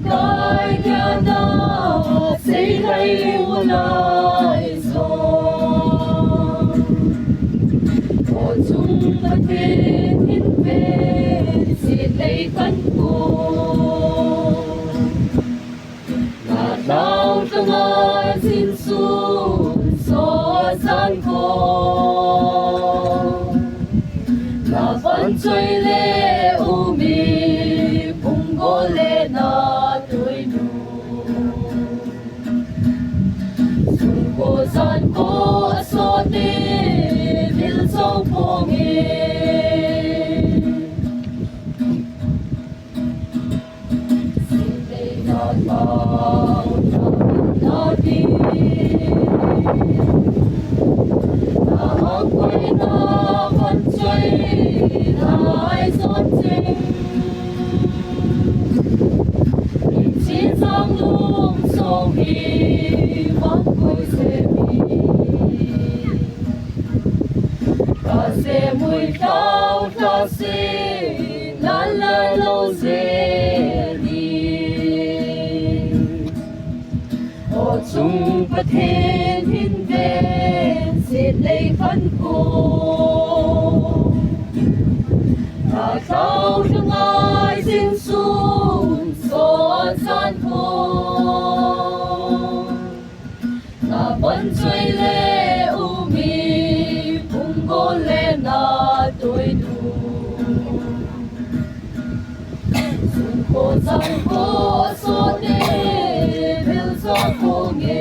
cõi nhà đó xây hay u lại gió ô chung bất thế thiên về xin lấy cánh cô là đau trong ai xin xuống gió gian khô là vẫn chơi lệ u mi cùng cô lệ na tuổi nụ dùng cô gian cô so tê vil sâu phố nghe xin đây na bao na đi na quay na vẫn chơi lại giọt tình chỉ dòng lung sâu hi vẫn côi xe mi ta sẽ mùi cao ta sẽ la la lâu dễ đi ô chung bất thế thiên về xin lấy phân cô ta khâu trong ai xin xuống gió gian khô ta vẫn chơi lệ u mi cùng cô lệ na tuổi đủ dùng cô gian khô số tê vil gió cô nghe